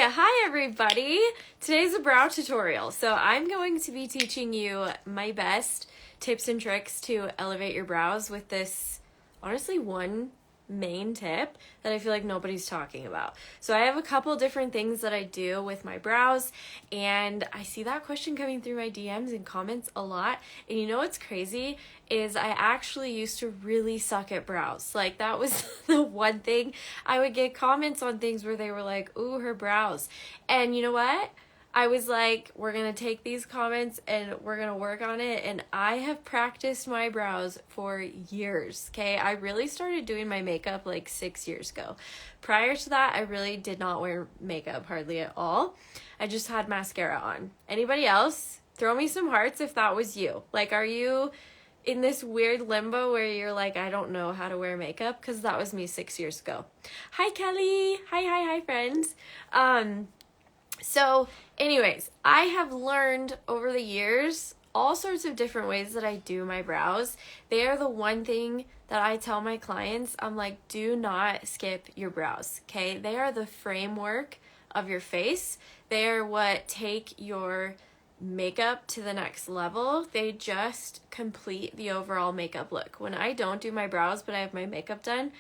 Hi everybody! Today's a brow tutorial. So I'm going to be teaching you my best tips and tricks to elevate your brows with this, honestly, one main tip that I feel like nobody's talking about. So I have a couple different things that I do with my brows, and I see that question coming through my DMs and comments a lot. And you know what's crazy is I actually used to really suck at brows. Like, that was the one thing. I would get comments on things where they were like, ooh, her brows. And you know what? I was like, we're going to take these comments and we're going to work on it. And I have practiced my brows for years, okay? I really started doing my makeup like 6 years ago. Prior to that, I really did not wear makeup hardly at all. I just had mascara on. Anybody else? Throw me some hearts if that was you. Like, are you in this weird limbo where you're like, I don't know how to wear makeup? Because that was me 6 years ago. Hi, Kelly. Hi, friends. So anyways, I have learned over the years all sorts of different ways that I do my brows. They are the one thing that I tell my clients. I'm like, do not skip your brows, okay? They are the framework of your face. They are what take your makeup to the next level. They just complete the overall makeup look. When I don't do my brows, but I have my makeup done,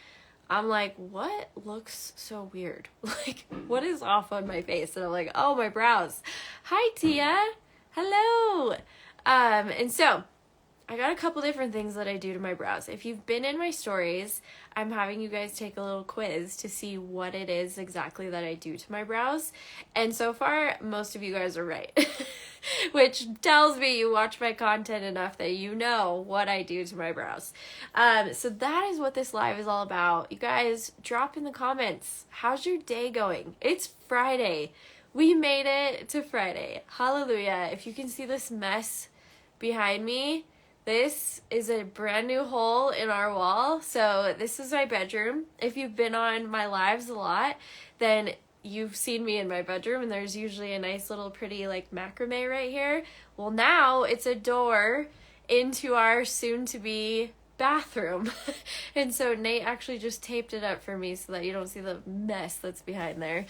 I'm like, what looks so weird? Like, what is off on my face? And I'm like, oh, my brows. Hi, Tia. Hello. And so I got a couple different things that I do to my brows. If you've been in my stories, I'm having you guys take a little quiz to see what it is exactly that I do to my brows. And so far, most of you guys are right, which tells me you watch my content enough that you know what I do to my brows. So that is what this live is all about. You guys, drop in the comments. How's your day going? It's Friday. We made it to Friday. Hallelujah. If you can see this mess behind me, this is a brand new hole in our wall. So this is my bedroom. If you've been on my lives a lot, then you've seen me in my bedroom, and there's usually a nice little pretty like macrame right here. Well, now it's a door into our soon-to-be bathroom. And so Nate actually just taped it up for me so that you don't see the mess that's behind there.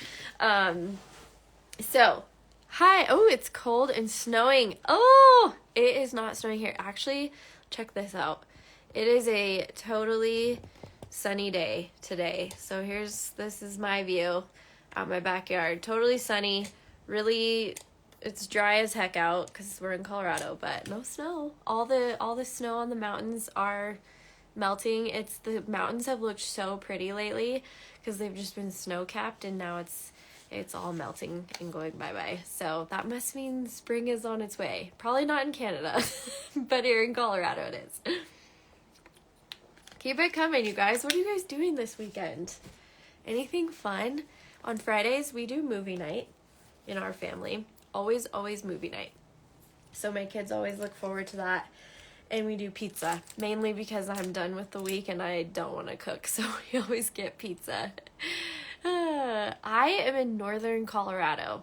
So hi. Oh, it's cold and snowing. Oh, it is not snowing here. Actually, check this out. It is a totally sunny day today. So this is my view out my backyard. Totally sunny. Really, it's dry as heck out because we're in Colorado, but no snow. All the snow on the mountains are melting. The mountains have looked so pretty lately because they've just been snow capped, and now it's all melting and going bye-bye. So that must mean spring is on its way. Probably not in Canada, but here in Colorado it is. Keep it coming, you guys. What are you guys doing this weekend? Anything fun? On Fridays, we do movie night in our family. Always movie night. So my kids always look forward to that. And we do pizza, mainly because I'm done with the week and I don't want to cook. So we always get pizza. I am in northern Colorado.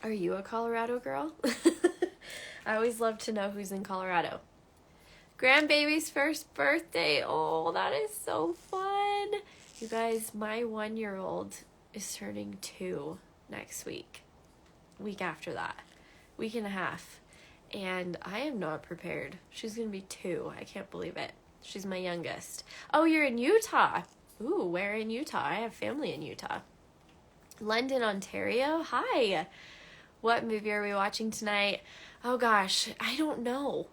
Are you a Colorado girl? I always love to know who's in Colorado. Grandbaby's first birthday. Oh, that is so fun. You guys, my 1-year-old is turning 2 next week. Week after that. Week and a half. And I am not prepared. She's going to be 2. I can't believe it. She's my youngest. Oh, you're in Utah. Ooh, where in Utah? I have family in Utah. London, Ontario. Hi. What movie are we watching tonight? Oh gosh, I don't know.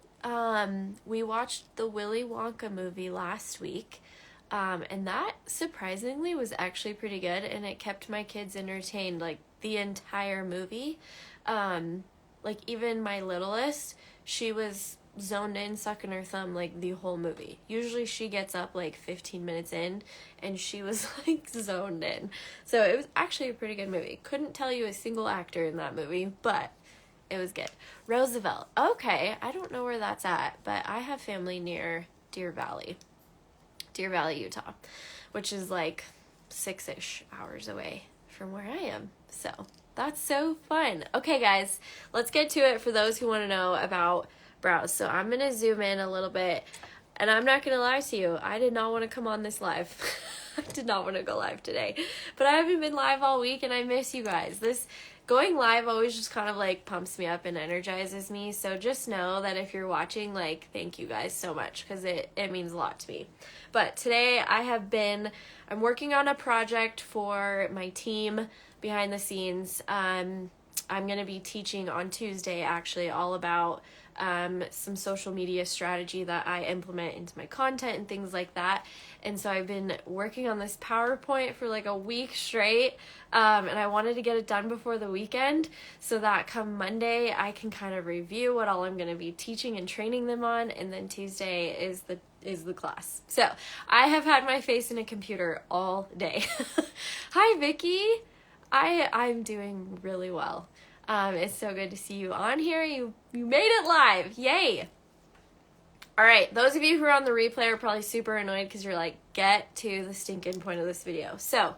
We watched the Willy Wonka movie last week. And that surprisingly was actually pretty good, and it kept my kids entertained like the entire movie. Like even my littlest, she was zoned in, sucking her thumb like the whole movie. Usually she gets up like 15 minutes in, and she was like zoned in. So it was actually a pretty good movie. Couldn't tell you a single actor in that movie, but it was good. Roosevelt. Okay, I don't know where that's at, but I have family near Deer Valley, Utah, which is like 6-ish hours away from where I am. So that's so fun. Okay, guys, let's get to it for those who want to know about brows. So I'm going to zoom in a little bit, and I'm not going to lie to you. I did not want to come on this live. I did not want to go live today, but I haven't been live all week and I miss you guys. This going live always just kind of like pumps me up and energizes me. So just know that if you're watching, like, thank you guys so much because it means a lot to me. But today I'm working on a project for my team behind the scenes. I'm going to be teaching on Tuesday actually all about some social media strategy that I implement into my content and things like that. And so I've been working on this PowerPoint for like a week straight, and I wanted to get it done before the weekend so that come Monday I can kind of review what all I'm going to be teaching and training them on, and then Tuesday is the class. So I have had my face in a computer all day. Hi Vicky. I'm doing really well. It's so good to see you on here. You made it live. Yay. All right. Those of you who are on the replay are probably super annoyed because you're like, get to the stinking point of this video. So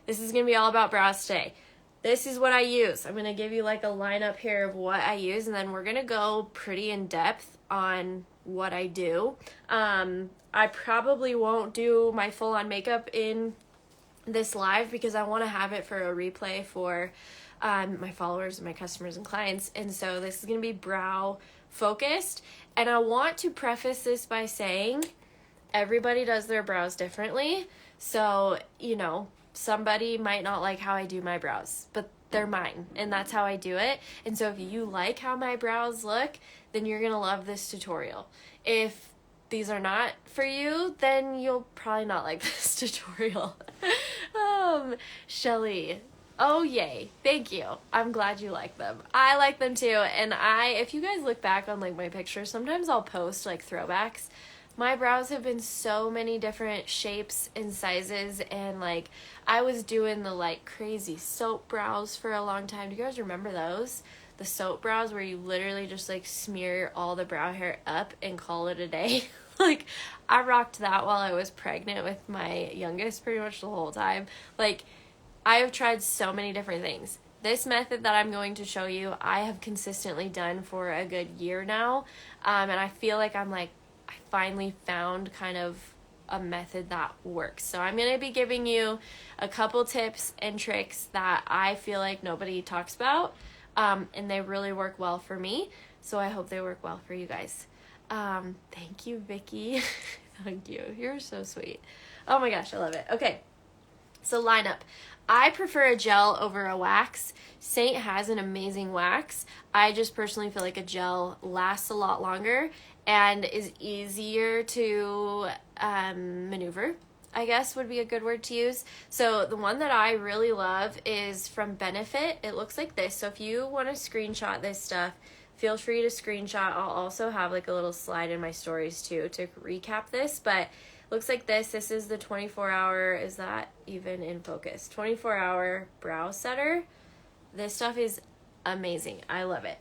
this is going to be all about brows today. This is what I use. I'm going to give you like a lineup here of what I use, and then we're going to go pretty in depth on what I do. I probably won't do my full on makeup in this live because I want to have it for a replay for my followers and my customers and clients. And so this is going to be brow focused. And I want to preface this by saying everybody does their brows differently. So, somebody might not like how I do my brows, but they're mine and that's how I do it. And so if you like how my brows look, then you're going to love this tutorial. If these are not for you, then you'll probably not like this tutorial. Shelly. Oh, yay. Thank you. I'm glad you like them. I like them too. And if you guys look back on like my pictures, sometimes I'll post like throwbacks. My brows have been so many different shapes and sizes, and like I was doing the like crazy soap brows for a long time. Do you guys remember those? The soap brows where you literally just like smear all the brow hair up and call it a day. Like I rocked that while I was pregnant with my youngest pretty much the whole time. Like I have tried so many different things. This method that I'm going to show you, I have consistently done for a good year now. And I feel like I finally found kind of a method that works. So I'm going to be giving you a couple tips and tricks that I feel like nobody talks about. And they really work well for me. So I hope they work well for you guys. Thank you, Vicky. Thank you. You're so sweet. Oh my gosh, I love it. Okay. So lineup. I prefer a gel over a wax. Saint has an amazing wax. I just personally feel like a gel lasts a lot longer and is easier to maneuver, I guess would be a good word to use. So the one that I really love is from Benefit. It looks like this. So if you want to screenshot this stuff, feel free to screenshot. I'll also have like a little slide in my stories too to recap this, but looks like this. This is the 24-hour, is that even in focus? 24-hour brow setter. This stuff is amazing. I love it.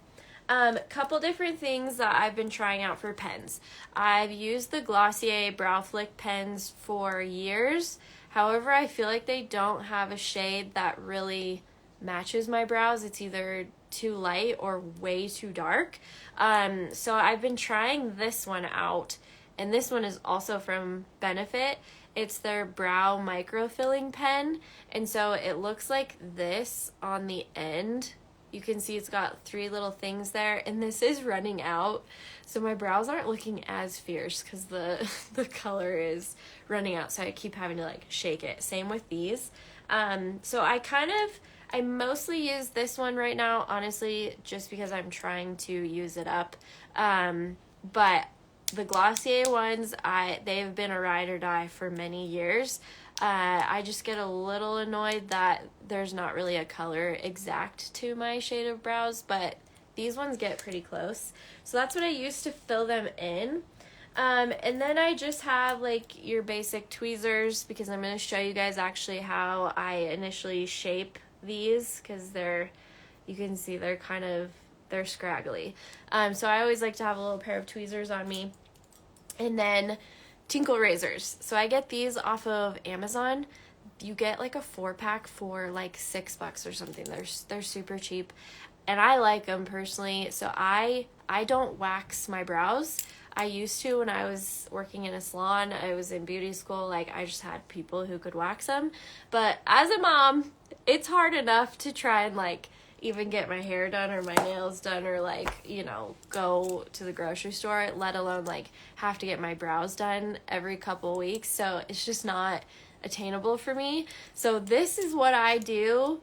Couple different things that I've been trying out for pens. I've used the Glossier Brow Flick pens for years. However, I feel like they don't have a shade that really matches my brows. It's either too light or way too dark. So I've been trying this one out. And this one is also from Benefit. It's their brow microfilling pen. And so it looks like this on the end. You can see it's got 3 little things there. And this is running out. So my brows aren't looking as fierce because the color is running out. So I keep having to like shake it. Same with these. So I mostly use this one right now, honestly, just because I'm trying to use it up. But the Glossier ones, they've been a ride or die for many years. I just get a little annoyed that there's not really a color exact to my shade of brows, but these ones get pretty close. So that's what I use to fill them in. And then I just have like your basic tweezers because I'm going to show you guys actually how I initially shape these because you can see they're scraggly. So I always like to have a little pair of tweezers on me. And then tinkle razors. So I get these off of Amazon. You get like a 4-pack for like $6 or something. They're super cheap. And I like them personally. So I don't wax my brows. I used to, when I was working in a salon, I was in beauty school, like I just had people who could wax them. But as a mom, it's hard enough to try and like even get my hair done or my nails done or like, you know, go to the grocery store, let alone like have to get my brows done every couple weeks. So it's just not attainable for me. So this is what I do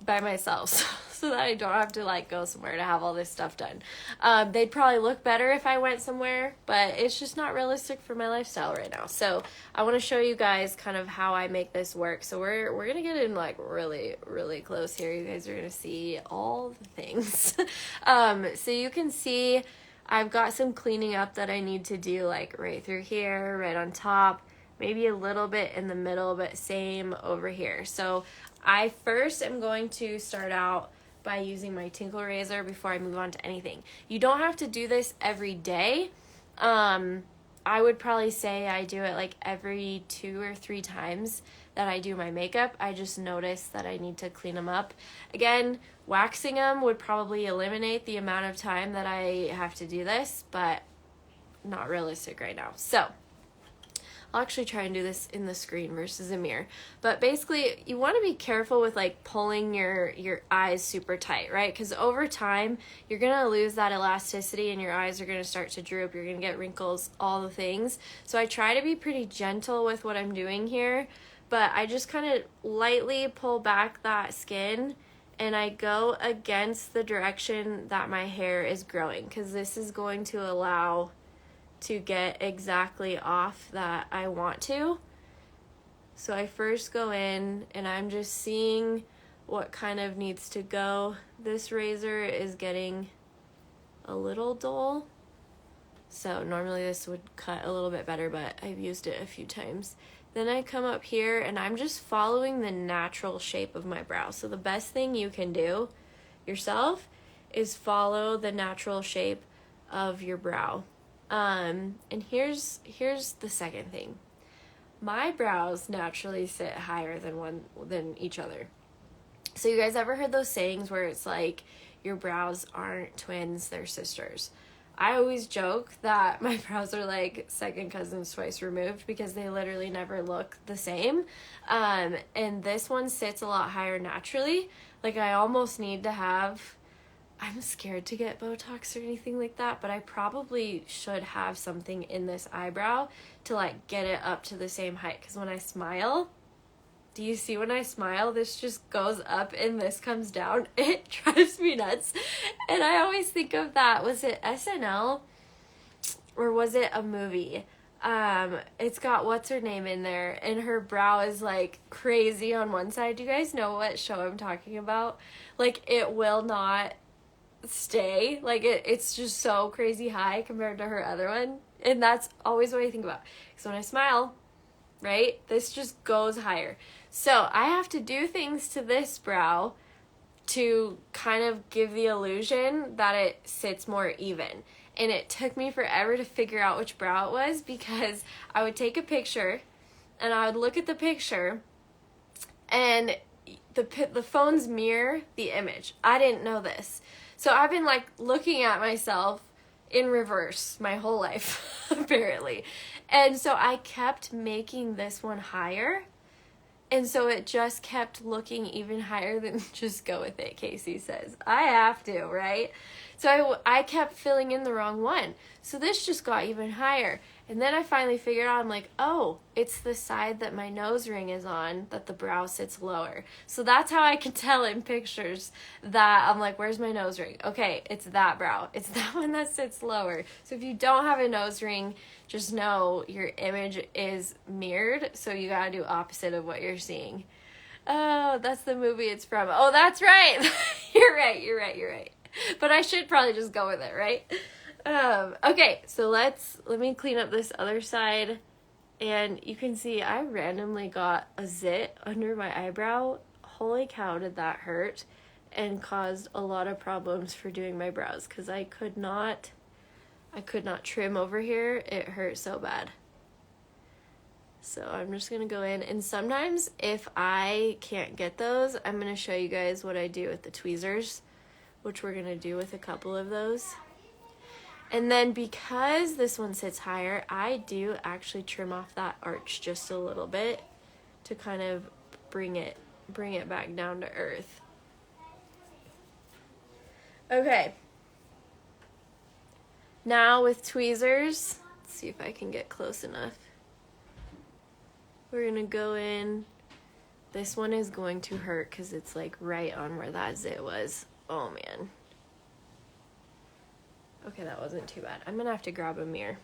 by myself so that I don't have to like go somewhere to have all this stuff done. They'd probably look better if I went somewhere, but it's just not realistic for my lifestyle right now. So I want to show you guys kind of how I make this work. So we're gonna get in like really, really close here. You guys are gonna see all the things. So you can see I've got some cleaning up that I need to do, like right through here, right on top, maybe a little bit in the middle, but same over here. So I first am going to start out by using my tinkle razor before I move on to anything. You don't have to do this every day. I would probably say I do it like every 2 or 3 times that I do my makeup. I just notice that I need to clean them up. Again, waxing them would probably eliminate the amount of time that I have to do this, but not realistic right now. So I'll actually try and do this in the screen versus a mirror. But basically, you want to be careful with like pulling your eyes super tight, right? Because over time, you're going to lose that elasticity and your eyes are going to start to droop. You're going to get wrinkles, all the things. So I try to be pretty gentle with what I'm doing here. But I just kind of lightly pull back that skin and I go against the direction that my hair is growing, because this is going to allow to get exactly off that I want to. So I first go in and I'm just seeing what kind of needs to go. This razor is getting a little dull, so normally this would cut a little bit better, but I've used it a few times. Then I come up here and I'm just following the natural shape of my brow. So the best thing you can do yourself is follow the natural shape of your brow. And here's the second thing. My brows naturally sit higher than each other. So you guys ever heard those sayings where it's like your brows aren't twins, they're sisters? I always joke that my brows are like second cousins twice removed because they literally never look the same. And this one sits a lot higher naturally. Like I almost need to have, I'm scared to get Botox or anything like that, but I probably should have something in this eyebrow to like get it up to the same height. Because when I smile, do you see when I smile, this just goes up and this comes down? It drives me nuts. And I always think of that. Was it SNL or was it a movie? It's got what's her name in there and her brow is like crazy on one side. Do you guys know what show I'm talking about? Like it will not stay, like it's just so crazy high compared to her other one, and that's always what I think about, because when I smile, right, this just goes higher. So I have to do things to this brow to kind of give the illusion that it sits more even, and it took me forever to figure out which brow it was, because I would take a picture and I would look at the picture and the phones mirror the image. I didn't know this. So I've been like looking at myself in reverse my whole life, apparently. And so I kept making this one higher. And so it just kept looking even higher than just go with it, Casey says. I have to, right? So I kept filling in the wrong one. So this just got even higher. And then I finally figured out, I'm like, oh, it's the side that my nose ring is on that the brow sits lower. So that's how I can tell in pictures that I'm like, where's my nose ring? Okay, it's that brow. It's that one that sits lower. So if you don't have a nose ring, just know your image is mirrored. So you gotta do opposite of what you're seeing. Oh, that's the movie it's from. Oh, that's right. You're right. But I should probably just go with it, right? Okay, so let me clean up this other side, and you can see I randomly got a zit under my eyebrow. Holy cow, did that hurt and caused a lot of problems for doing my brows, because I could not trim over here. It hurt so bad. So I'm just gonna go in, and sometimes if I can't get those, I'm gonna show you guys what I do with the tweezers, which we're gonna do with a couple of those. And then because this one sits higher, I do actually trim off that arch just a little bit to kind of bring it back down to earth. Okay. Now with tweezers, let's see if I can get close enough. We're gonna go in. This one is going to hurt because it's like right on where that zit was. Oh man. Okay, that wasn't too bad. I'm gonna have to grab a mirror.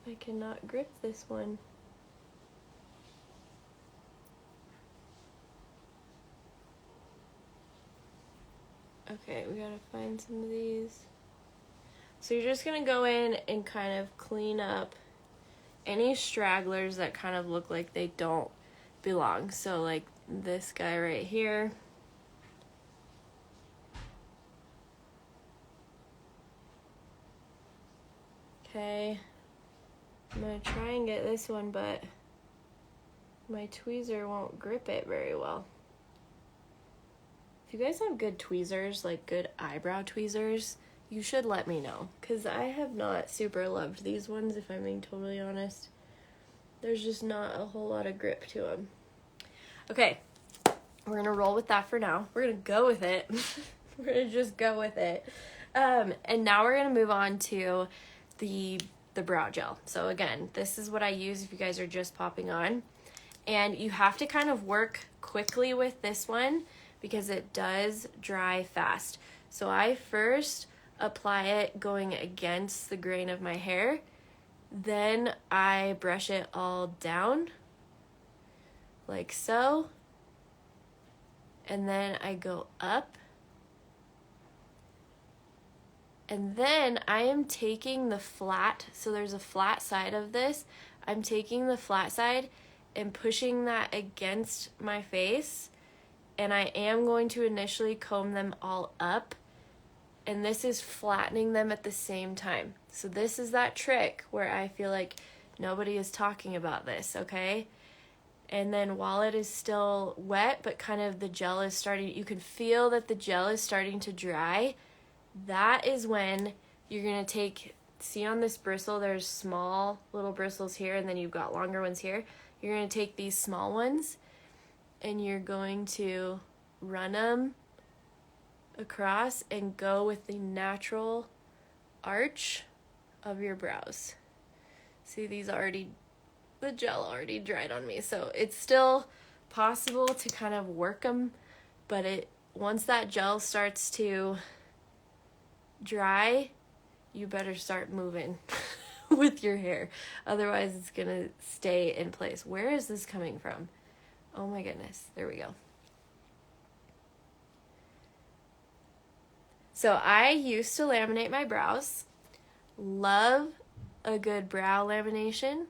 I cannot grip this one. Okay, we gotta find some of these. So you're just gonna go in and kind of clean up any stragglers that kind of look like they don't belong. So like this guy right here. Okay, I'm gonna try and get this one, but my tweezer won't grip it very well. If you guys have good tweezers, like good eyebrow tweezers, you should let me know, because I have not super loved these ones, if I'm being totally honest. There's just not a whole lot of grip to them. Okay, we're gonna roll with that for now. We're gonna go with it. We're gonna just go with it. And now we're gonna move on to the brow gel. So again, this is what I use if you guys are just popping on. And you have to kind of work quickly with this one because it does dry fast. So I first apply it going against the grain of my hair. Then I brush it all down like so. And then I go up. And then I am taking the flat, so there's a flat side of this. I'm taking the flat side and pushing that against my face. And I am going to initially comb them all up. And this is flattening them at the same time. So this is that trick where I feel like nobody is talking about this, okay? And then while it is still wet, but kind of the gel is starting, you can feel that the gel is starting to dry. That is when you're going to take, see on this bristle, there's small little bristles here, and then you've got longer ones here. You're going to take these small ones, and you're going to run them across and go with the natural arch of your brows. See, these already, the gel already dried on me, so it's still possible to kind of work them, but once that gel starts to dry, you better start moving with your hair. Otherwise, it's gonna stay in place. Where is this coming from? Oh my goodness. There we go. So I used to laminate my brows. Love a good brow lamination.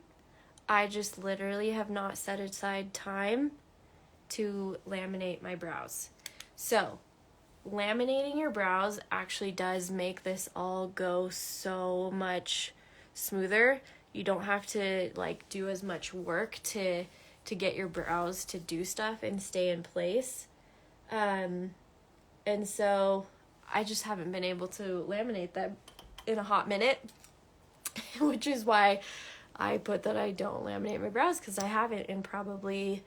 I just literally have not set aside time to laminate my brows. So laminating your brows actually does make this all go so much smoother. You don't have to like do as much work to get your brows to do stuff and stay in place. And so I just haven't been able to laminate them in a hot minute, which is why I put that I don't laminate my brows, because I haven't in probably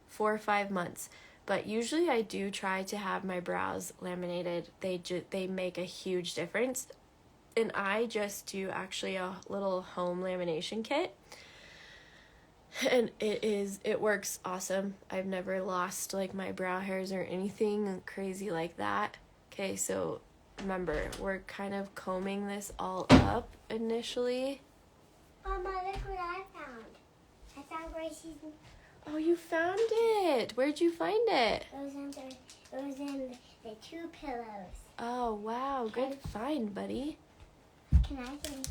4 or 5 months. But usually I do try to have my brows laminated. They make a huge difference. And I just do actually a little home lamination kit. And it works awesome. I've never lost like my brow hairs or anything crazy like that. Okay, so remember, we're kind of combing this all up initially. Mama, look what I found. I found Gracie's. Oh, you found it. Where'd you find it? It was in the 2 pillows. Oh, wow. Good find, buddy. Can I sit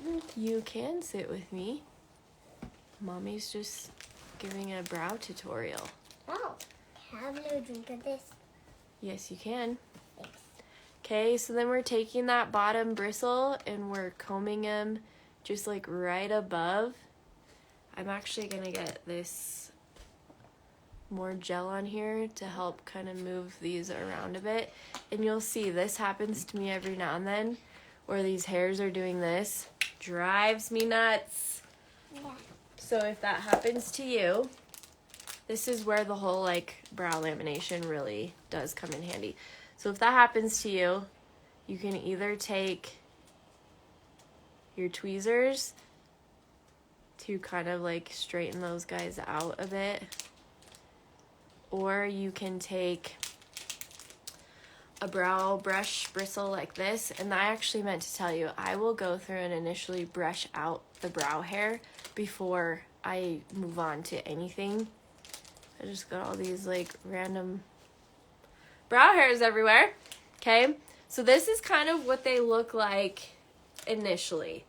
with you? You can sit with me. Mommy's just giving a brow tutorial. Oh, can I have a little drink of this? Yes, you can. Thanks. Okay, so then we're taking that bottom bristle and we're combing them just like right above. I'm actually going to get this more gel on here to help kind of move these around a bit. And you'll see this happens to me every now and then, where these hairs are doing this. Drives me nuts. Yeah. So if that happens to you, this is where the whole like brow lamination really does come in handy. So if that happens to you, you can either take your tweezers to kind of like straighten those guys out a bit, or you can take a brow brush bristle like this. And I actually meant to tell you, I will go through and initially brush out the brow hair before I move on to anything. I just got all these like random brow hairs everywhere. Okay, so this is kind of what they look like initially.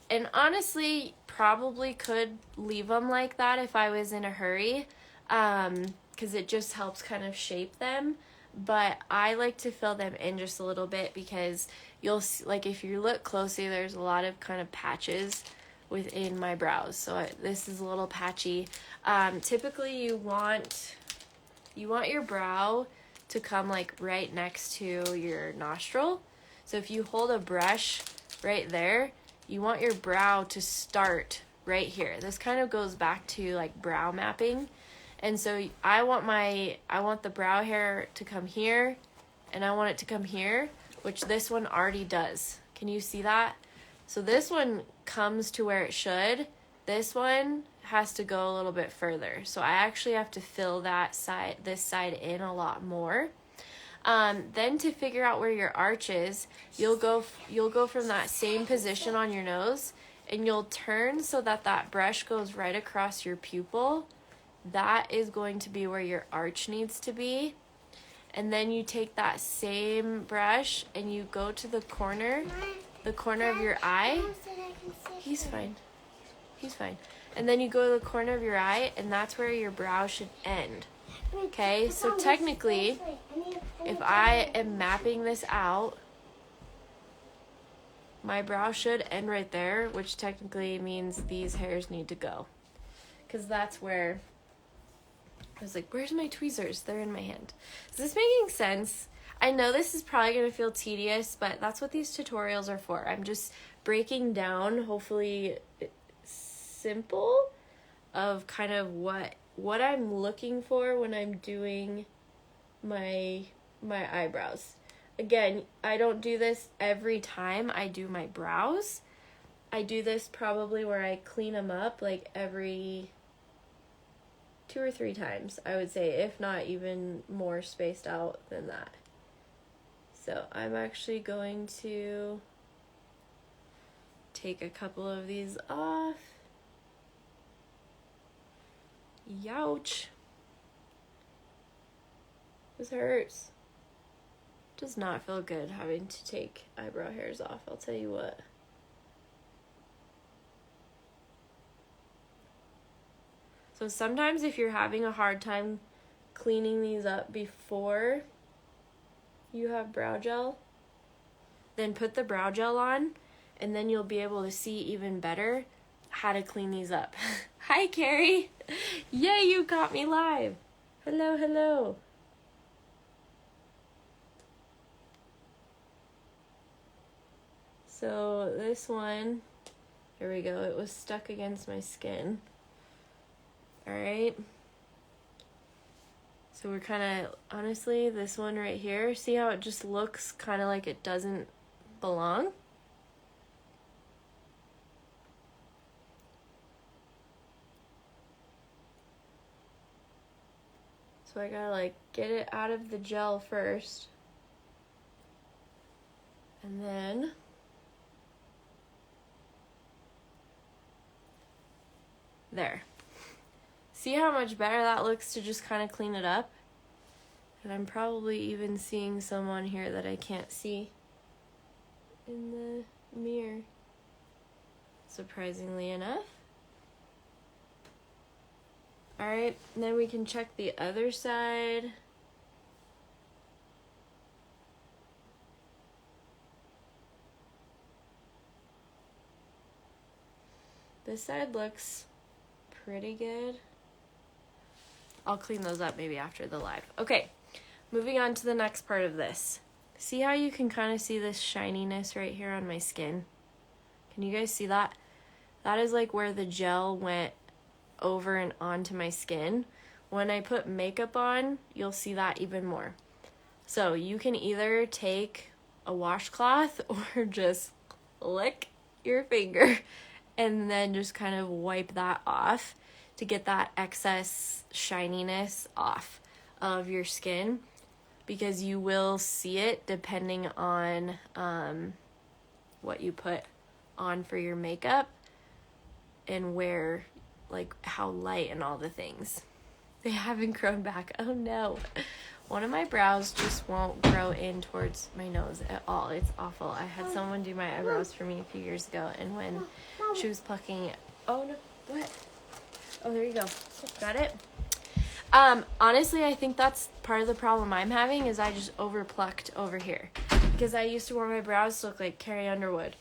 And honestly, probably could leave them like that if I was in a hurry, because it just helps kind of shape them. But I like to fill them in just a little bit, because you'll see, like if you look closely, there's a lot of kind of patches within my brows. So this is a little patchy. Typically you want your brow to come like right next to your nostril. So if you hold a brush right there, you want your brow to start right here. This kind of goes back to like brow mapping. And so I want the brow hair to come here, and I want it to come here, which this one already does. Can you see that? So this one comes to where it should. This one has to go a little bit further. So I actually have to fill this side in a lot more. Then to figure out where your arch is, you'll go from that same position on your nose, and you'll turn so that brush goes right across your pupil. That is going to be where your arch needs to be. And then you take that same brush and you go to the corner of your eye. He's fine. And then you go to the corner of your eye, and that's where your brow should end. Okay, so technically, if I am mapping this out, my brow should end right there, which technically means these hairs need to go. Because that's where I was like, where's my tweezers? They're in my hand. Is this making sense? I know this is probably going to feel tedious, but that's what these tutorials are for. I'm just breaking down, hopefully simple, of kind of what I'm looking for when I'm doing my eyebrows. Again, I don't do this every time I do my brows. I do this probably where I clean them up like every 2 or 3 times, I would say, if not even more spaced out than that. So I'm actually going to take a couple of these off. Youch. This hurts. Does not feel good having to take eyebrow hairs off, I'll tell you what. So sometimes if you're having a hard time cleaning these up before you have brow gel, then put the brow gel on, and then you'll be able to see even better how to clean these up. Hi, Carrie. Yay, you caught me live. Hello. So this one, there we go. It was stuck against my skin. All right. So we're kind of, honestly, this one right here, see how it just looks kind of like it doesn't belong? So I gotta like get it out of the gel first. And then there. See how much better that looks to just kind of clean it up? And I'm probably even seeing some on here that I can't see in the mirror, surprisingly enough. All right, and then we can check the other side. This side looks pretty good. I'll clean those up maybe after the live. Okay, moving on to the next part of this. See how you can kind of see this shininess right here on my skin? Can you guys see that? That is like where the gel went over and onto my skin. When I put makeup on, you'll see that even more. So you can either take a washcloth or just lick your finger and then just kind of wipe that off to get that excess shininess off of your skin, because you will see it depending on what you put on for your makeup and where, like how light and all the things. They haven't grown back. Oh no. One of my brows just won't grow in towards my nose at all. It's awful. I had someone do my eyebrows for me a few years ago, and when she was plucking, oh no, what? Oh, there you go. Got it? Honestly, I think that's part of the problem I'm having is I just overplucked over here, because I used to want my brows to look like Carrie Underwood,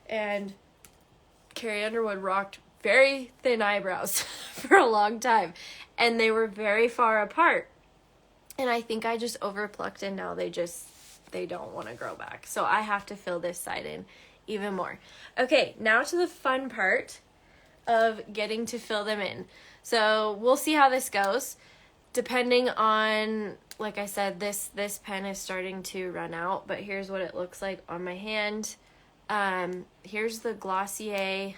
and Carrie Underwood rocked very thin eyebrows for a long time, and they were very far apart. And I think I just overplucked, and now they don't want to grow back. So I have to fill this side in even more. Okay, now to the fun part of getting to fill them in. So we'll see how this goes. Depending on, like I said, this pen is starting to run out, but here's what it looks like on my hand. Here's the Glossier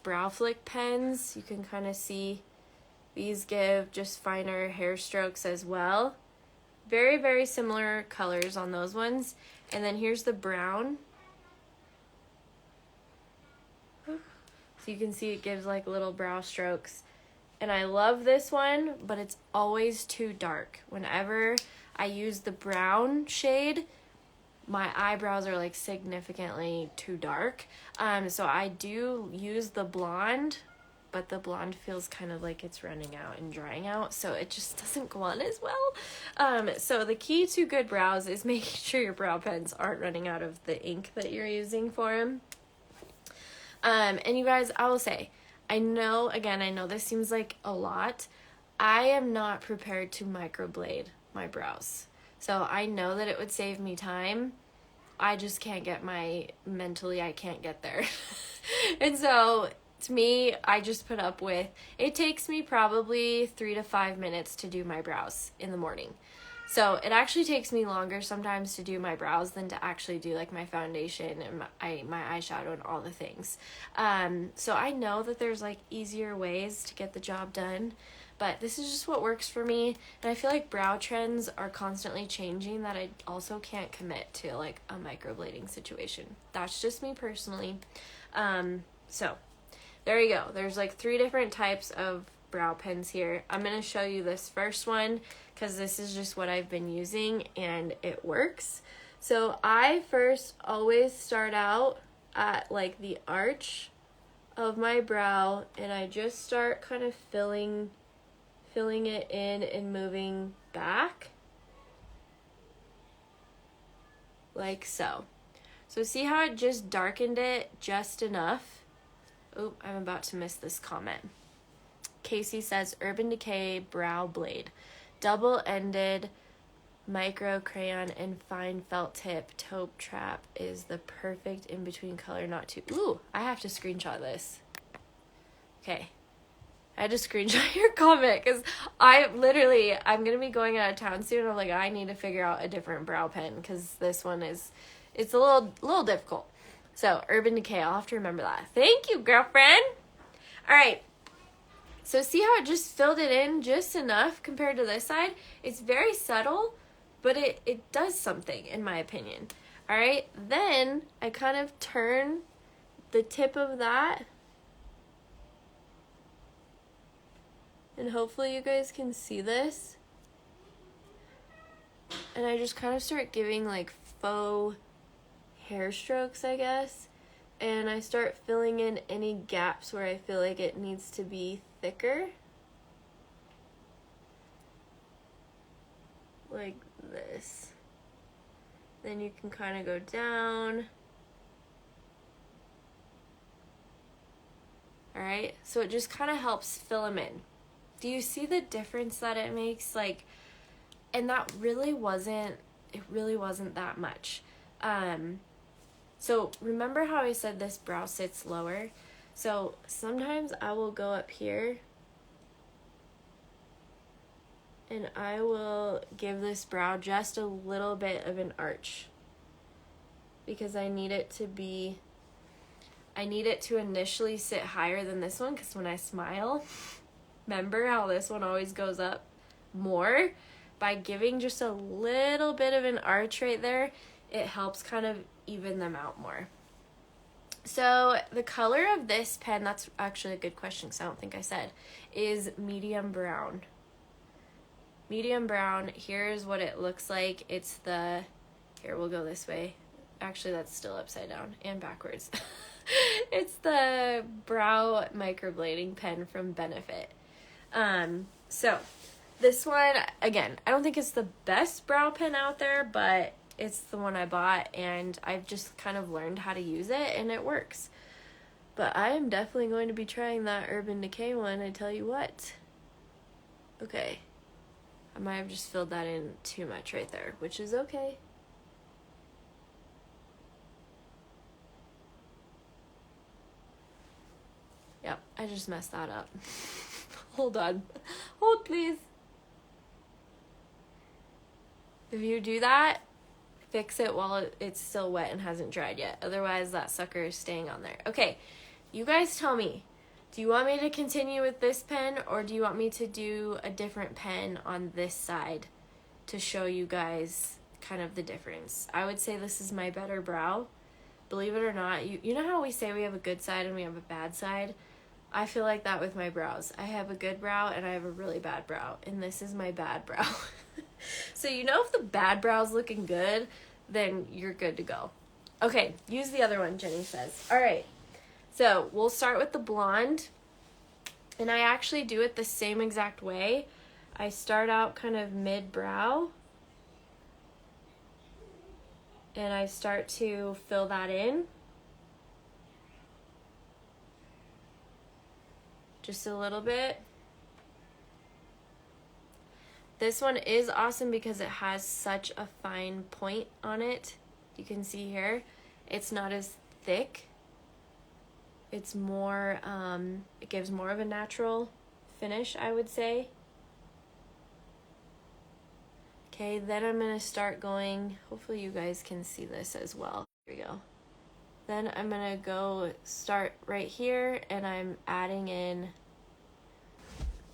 Brow Flick pens. You can kind of see these give just finer hair strokes as well. Very, very similar colors on those ones. And then here's the brown. So you can see it gives like little brow strokes. And I love this one, but it's always too dark. Whenever I use the brown shade, my eyebrows are like significantly too dark. So I do use the blonde, but the blonde feels kind of like it's running out and drying out, so it just doesn't go on as well. So the key to good brows is making sure your brow pens aren't running out of the ink that you're using for them. And you guys, I will say, I know this seems like a lot. I am not prepared to microblade my brows. So I know that it would save me time. I just can't get mentally I can't get there. And so to me, I just put up with, it takes me probably 3 to 5 minutes to do my brows in the morning. So it actually takes me longer sometimes to do my brows than to actually do like my foundation and my eyeshadow and all the things. So I know that there's like easier ways to get the job done, but this is just what works for me. And I feel like brow trends are constantly changing that I also can't commit to like a microblading situation. That's just me personally. So there you go. There's like 3 different types of brow pens here. I'm going to show you this first one because this is just what I've been using and it works. So I first always start out at like the arch of my brow, and I just start kind of filling it in and moving back like so. So see how it just darkened it just enough? Oh, I'm about to miss this comment. Casey says, Urban Decay Brow Blade. Double-ended micro crayon and fine felt tip taupe trap is the perfect in-between color not to... Ooh, I have to screenshot this. Okay. I had to screenshot your comment because I'm going to be going out of town soon. I'm like, I need to figure out a different brow pen because this one it's a little difficult. So, Urban Decay, I'll have to remember that. Thank you, girlfriend. All right. So, see how it just filled it in just enough compared to this side? It's very subtle, but it does something, in my opinion. All right. Then, I kind of turn the tip of that. And hopefully you guys can see this. And I just kind of start giving, like, faux hair strokes, I guess, and I start filling in any gaps where I feel like it needs to be thicker, like this. Then you can kind of go down. All right, so it just kind of helps fill them in. Do you see the difference that it makes? Like, and that really wasn't that much. So remember how I said this brow sits lower? So sometimes I will go up here and I will give this brow just a little bit of an arch because I need it to initially sit higher than this one, because when I smile, remember how this one always goes up more? By giving just a little bit of an arch right there, it helps kind of even them out more. So the color of this pen, that's actually a good question because I don't think I said, is medium brown. Medium brown, here's what it looks like. It's the, here, we'll go this way. Actually, that's still upside down and backwards. It's the brow microblading pen from Benefit. So this one, again, I don't think it's the best brow pen out there, but it's the one I bought, and I've just kind of learned how to use it, and it works. But I am definitely going to be trying that Urban Decay one, I tell you what. Okay. I might have just filled that in too much right there, which is okay. Yep, I just messed that up. Hold on. Hold, please. If you do that, fix it while it's still wet and hasn't dried yet. Otherwise, that sucker is staying on there. Okay, you guys tell me. Do you want me to continue with this pen, or do you want me to do a different pen on this side to show you guys kind of the difference? I would say this is my better brow. Believe it or not, you know how we say we have a good side and we have a bad side? I feel like that with my brows. I have a good brow and I have a really bad brow, and this is my bad brow. So you know if the bad brow's looking good, then you're good to go. Okay, use the other one, Jenny says. All right, so we'll start with the blonde, and I actually do it the same exact way. I start out kind of mid-brow, and I start to fill that in. Just a little bit. This one is awesome because it has such a fine point on it. You can see here, it's not as thick. It's more, it gives more of a natural finish, I would say. Okay, then I'm gonna start going, hopefully you guys can see this as well. Here we go. Then I'm gonna go start right here, and I'm adding in.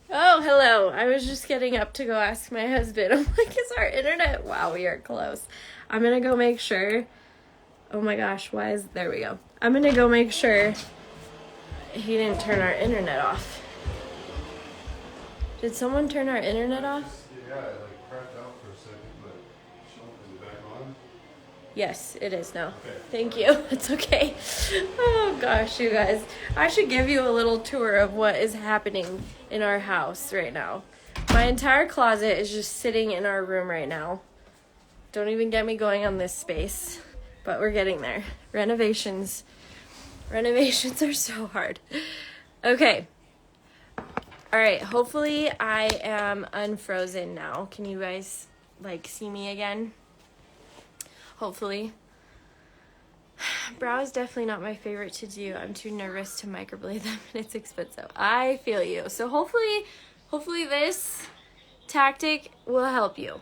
Oh, hello. I was just getting up to go ask my husband. I'm like, is our internet? Wow, we are close. I'm gonna go make sure. Oh my gosh, there we go. I'm gonna go make sure he didn't turn our internet off. Did someone turn our internet off? Yeah, it like cracked out for a second, but is it back on? Yes, it is now. Okay. Thank you. It's okay. Oh gosh, you guys. I should give you a little tour of what is happening in our house right now. My entire closet is just sitting in our room right now. Don't even get me going on this space, but we're getting there. Renovations are so hard. Okay. All right, hopefully I am unfrozen now. Can you guys see me again? Hopefully. Brow is definitely not my favorite to do. I'm too nervous to microblade them, and it's expensive. I feel you. So hopefully this tactic will help you.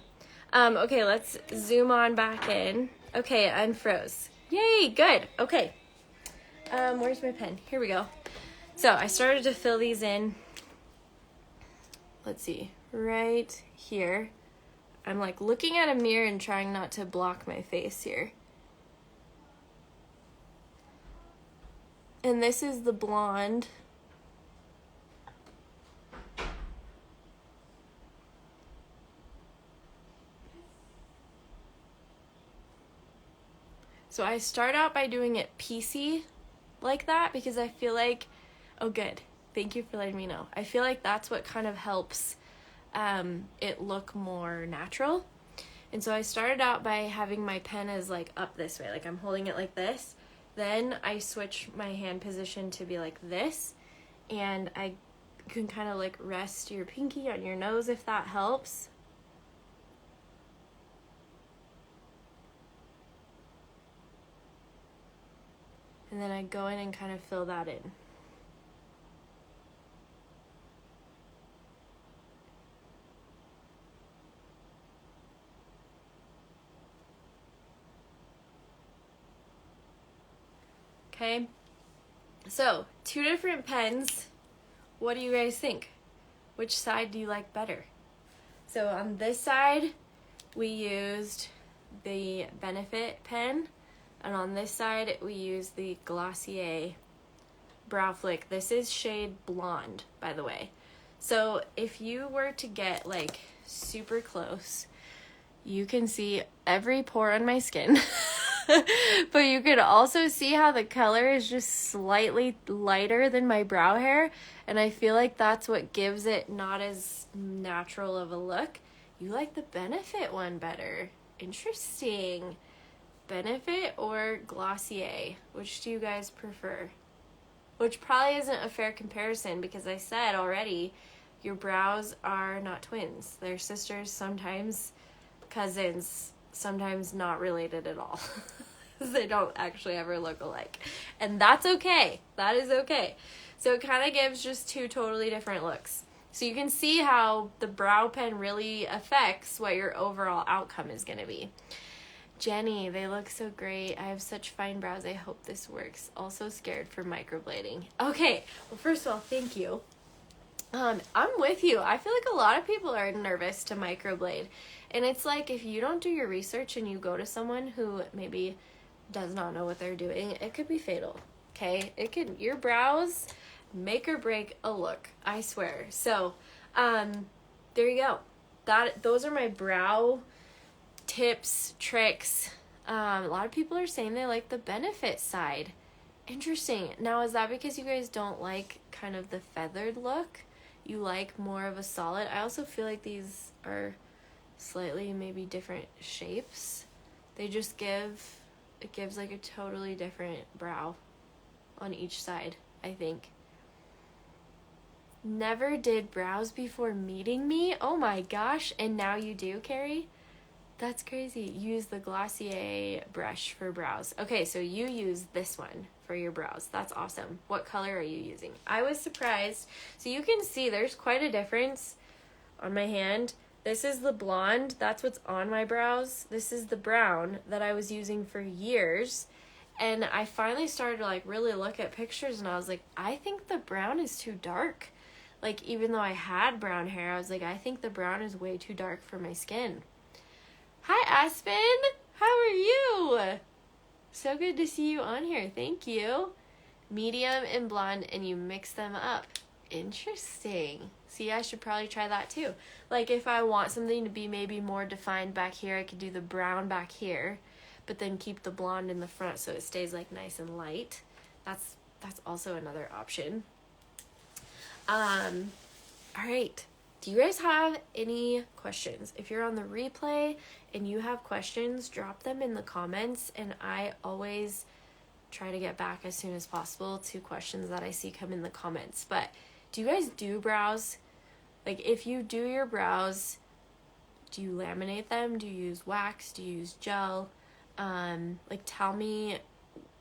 Okay, let's zoom on back in. Okay, unfroze. Yay, good. Okay. Where's my pen? Here we go. So I started to fill these in. Let's see, right here. I'm looking at a mirror and trying not to block my face here. And this is the blonde. So I start out by doing it piecey like that because I feel like, oh good, thank you for letting me know. I feel like that's what kind of helps it look more natural. And so I started out by having my pen as up this way, I'm holding it like this. Then I switch my hand position to be like this, and I You can kind of like rest your pinky on your nose if that helps. And then I go in and kind of fill that in. Okay, so 2 different pens. What do you guys think? Which side do you like better? So on this side, we used the Benefit pen, and on this side, we used the Glossier Brow Flick. This is shade Blonde, by the way. So if you were to get like super close, you can see every pore on my skin. But you could also see how the color is just slightly lighter than my brow hair, and I feel like that's what gives it not as natural of a look. You like the Benefit one better. Interesting. Benefit or Glossier? Which do you guys prefer? Which probably isn't a fair comparison because I said already your brows are not twins. They're sisters, sometimes cousins, sometimes not related at all. They don't actually ever look alike. And that's okay. That is okay. So it kind of gives just 2 totally different looks. So you can see how the brow pen really affects what your overall outcome is going to be. Jenny, they look so great. I have such fine brows. I hope this works. Also scared for microblading. Okay, well, first of all, thank you. I'm with you. I feel like a lot of people are nervous to microblade. And it's like if you don't do your research and you go to someone who maybe does not know what they're doing, it could be fatal. Okay? Your brows make or break a look, I swear. So, there you go. Those are my brow tips, tricks. A lot of people are saying they like the Benefit side. Interesting. Now, is that because you guys don't like kind of the feathered look? You like more of a solid? I also feel like these are slightly maybe different shapes. It gives like a totally different brow on each side, I think. Never did brows before meeting me? Oh my gosh, and now you do, Carrie? That's crazy. Use the Glossier brush for brows. Okay, so you use this one for your brows. That's awesome. What color are you using? I was surprised. So you can see there's quite a difference on my hand. This is the blonde. That's what's on my brows. This is the brown that I was using for years. And I finally started to like really look at pictures and I was like, I think the brown is too dark. Like even though I had brown hair, I was like, I think the brown is way too dark for my skin. Hi, Aspen. How are you? So good to see you on here. Thank you. Medium and blonde, and you mix them up. Interesting. See, I should probably try that too. Like if I want something to be maybe more defined back here, I could do the brown back here, but then keep the blonde in the front so it stays like nice and light. That's also another option. All right. Do you guys have any questions? If you're on the replay and you have questions, drop them in the comments, and I always try to get back as soon as possible to questions that I see come in the comments. But do you guys do brows? Like if you do your brows, do you laminate them? Do you use wax? Do you use gel? Like tell me,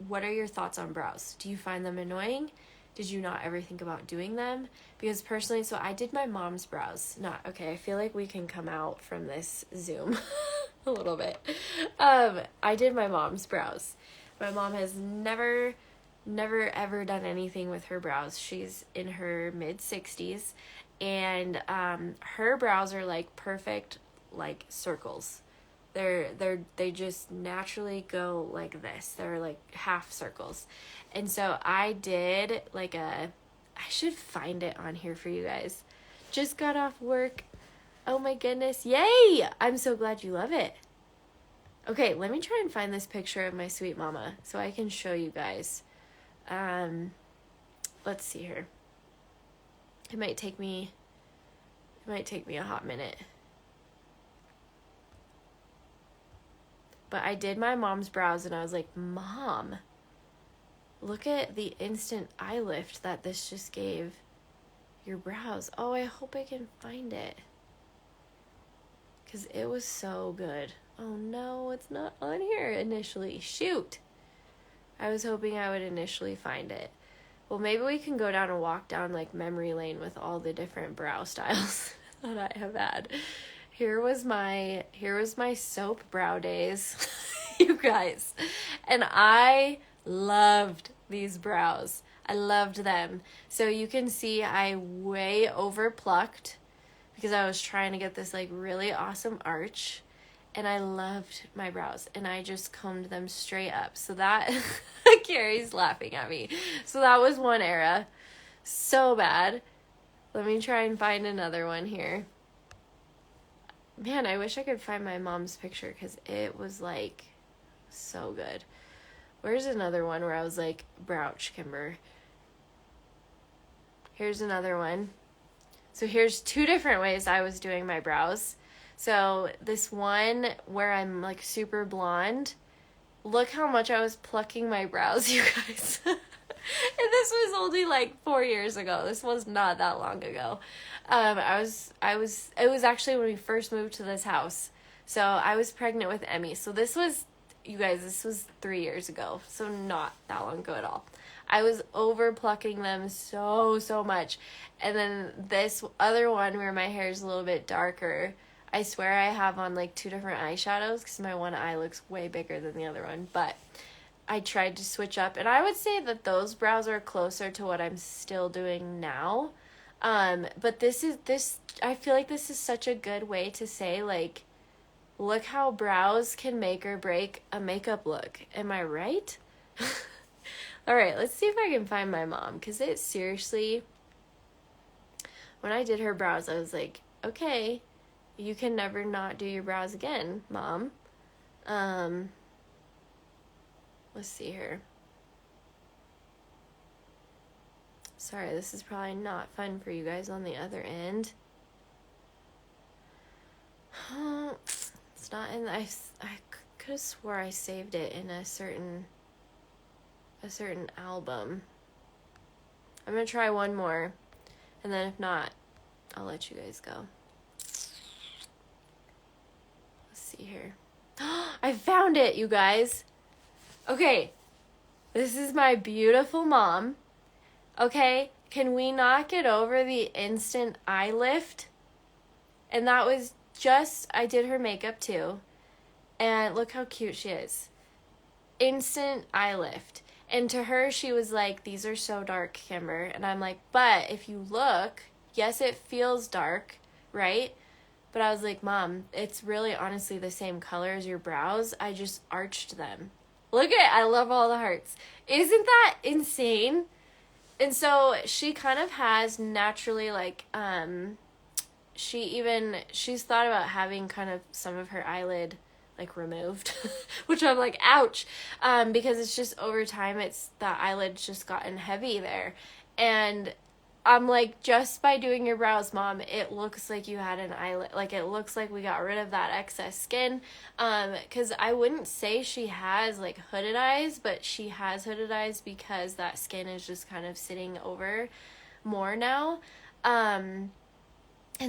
what are your thoughts on brows? Do you find them annoying? Did you not ever think about doing them? Because personally, so I did my mom's brows. I feel like we can come out from this Zoom a little bit. I did my mom's brows. My mom has never ever done anything with her brows. She's in her mid-60s, and her brows are like perfect, like circles. They just naturally go like this. They're like half circles. And so I did like I should find it on here for you guys. Just got off work. Oh my goodness. Yay! I'm so glad you love it. Okay, let me try and find this picture of my sweet mama so I can show you guys. Let's see here. It might take me a hot minute. But I did my mom's brows and I was like, Mom, look at the instant eye lift that this just gave your brows. Oh, I hope I can find it. Because it was so good. Oh no, it's not on here initially. Shoot. I was hoping I would initially find it. Well, maybe we can go down and walk down like memory lane with all the different brow styles that I have had. Here was my soap brow days, you guys. And I loved these brows. I loved them. So you can see I way over plucked because I was trying to get this like really awesome arch. And I loved my brows, and I just combed them straight up. So that, Carrie's laughing at me. So that was one era. So bad. Let me try and find another one here. Man, I wish I could find my mom's picture because it was like so good. Where's another one where I was like, Brouch Kimber? Here's another one. So here's two different ways I was doing my brows. So this one where I'm like super blonde, look how much I was plucking my brows, you guys. And this was only like 4 years ago. This was not that long ago. It was actually when we first moved to this house. So I was pregnant with Emmy. So this was, you guys, this was 3 years ago. So not that long ago at all. I was over plucking them so much. And then this other one where my hair is a little bit darker, I swear I have on like two different eyeshadows because my one eye looks way bigger than the other one. But I tried to switch up. And I would say that those brows are closer to what I'm still doing now. But I feel like this is such a good way to say, like, look how brows can make or break a makeup look. Am I right? All right, let's see if I can find my mom. Because it seriously, when I did her brows, I was like, okay, you can never not do your brows again, Mom. Let's see here. Sorry, this is probably not fun for you guys on the other end. It's not in, I could have swore I saved it in a certain album. I'm gonna try one more, and then if not, I'll let you guys go. Let's see here. I found it, you guys. Okay, this is my beautiful mom. Okay, can we not get over the instant eye lift? And that was just, I did her makeup too. And look how cute she is. Instant eye lift. And to her, she was like, these are so dark, Kimber. And I'm like, but if you look, yes, it feels dark, right? But I was like, Mom, it's really honestly the same color as your brows. I just arched them. Look at, I love all the hearts. Isn't that insane? And so she kind of has naturally like, she's thought about having kind of some of her eyelid like removed, which I'm like, ouch. Because it's just over time, the eyelid's just gotten heavy there. And I'm like, just by doing your brows, Mom, it looks like you had an eyelid. Like, it looks like we got rid of that excess skin. Because I wouldn't say she has, like, hooded eyes, but she has hooded eyes because that skin is just kind of sitting over more now. And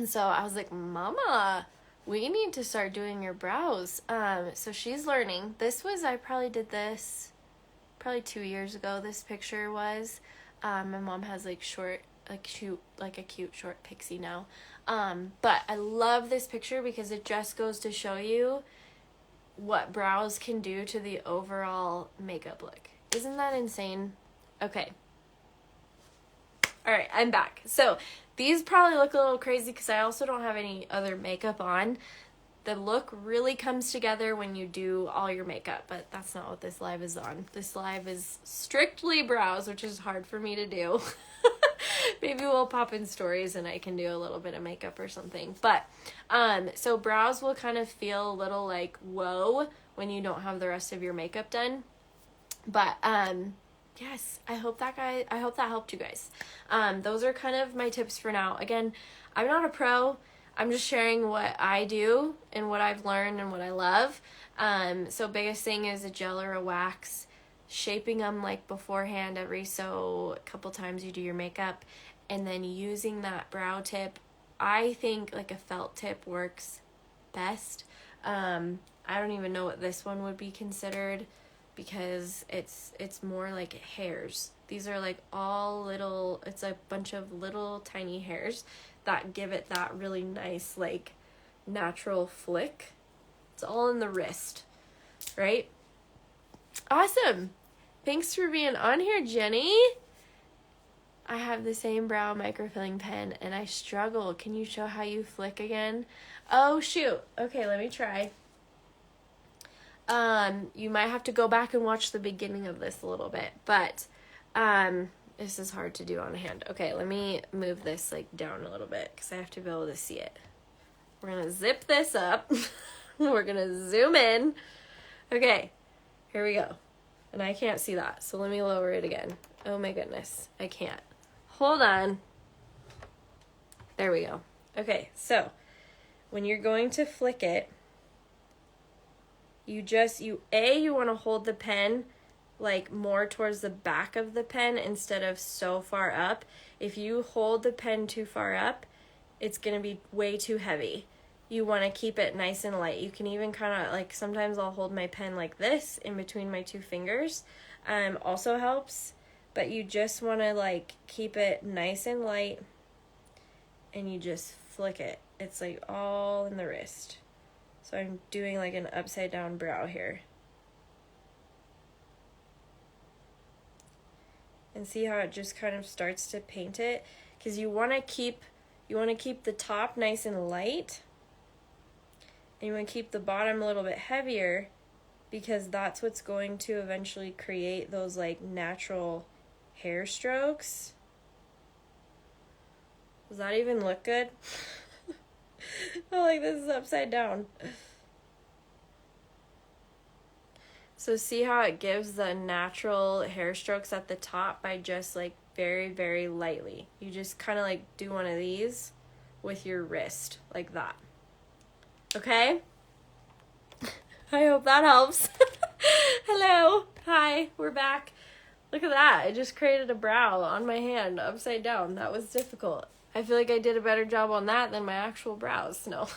so I was like, Mama, we need to start doing your brows. So she's learning. I probably did this probably 2 years ago, this picture was. My mom has, like, a cute short pixie now. But I love this picture because it just goes to show you what brows can do to the overall makeup look. Isn't that insane? Okay. All right, I'm back. So these probably look a little crazy because I also don't have any other makeup on. The look really comes together when you do all your makeup, but that's not what this live is on. This live is strictly brows, which is hard for me to do. Maybe we'll pop in stories and I can do a little bit of makeup or something. But, so brows will kind of feel a little like, whoa, when you don't have the rest of your makeup done. But, yes, I hope that helped you guys. Those are kind of my tips for now. Again, I'm not a pro. I'm just sharing what I do and what I've learned and what I love. So biggest thing is a gel or a wax, shaping them like beforehand a couple times you do your makeup, and then using that brow tip. I think like a felt tip works best. I don't even know what this one would be considered because it's more like hairs. These are like all little, it's a bunch of little tiny hairs that give it that really nice like natural flick. It's all in the wrist, right? Awesome. Thanks for being on here, Jenny. I have the same brow microfilling pen and I struggle. Can you show how you flick again? Oh, shoot. Okay, let me try. You might have to go back and watch the beginning of this a little bit, but this is hard to do on a hand. Okay, let me move this like down a little bit because I have to be able to see it. We're gonna zip this up. We're gonna zoom in. Okay, here we go. And I can't see that, so let me lower it again. Oh my goodness, I can't. Hold on. There we go. Okay, so when you're going to flick it, you want to hold the pen like more towards the back of the pen instead of so far up. If you hold the pen too far up, it's going to be way too heavy. You want to keep it nice and light. You can even kind of like, sometimes I'll hold my pen like this in between my two fingers. Also helps, but you just want to like keep it nice and light and you just flick it. It's like all in the wrist. So I'm doing like an upside down brow here. And see how it just kind of starts to paint it? Because you want to keep the top nice and light. And you want to keep the bottom a little bit heavier because that's what's going to eventually create those like natural hair strokes. Does that even look good? Oh, like this is upside down. So see how it gives the natural hair strokes at the top by just like very, very lightly. You just kind of like do one of these with your wrist like that. Okay? I hope that helps. Hello. Hi, we're back. Look at that. I just created a brow on my hand upside down. That was difficult. I feel like I did a better job on that than my actual brows. No.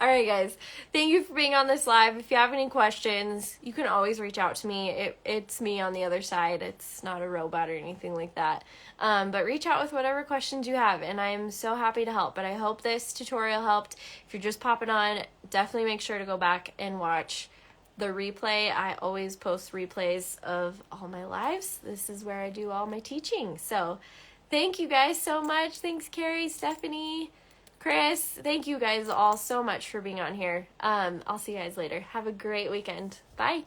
All right, guys. Thank you for being on this live. If you have any questions, you can always reach out to me. It's me on the other side. It's not a robot or anything like that. But reach out with whatever questions you have, and I'm so happy to help. But I hope this tutorial helped. If you're just popping on, definitely make sure to go back and watch the replay. I always post replays of all my lives. This is where I do all my teaching. So thank you guys so much. Thanks, Carrie, Stephanie, Chris. Thank you guys all so much for being on here. I'll see you guys later. Have a great weekend. Bye.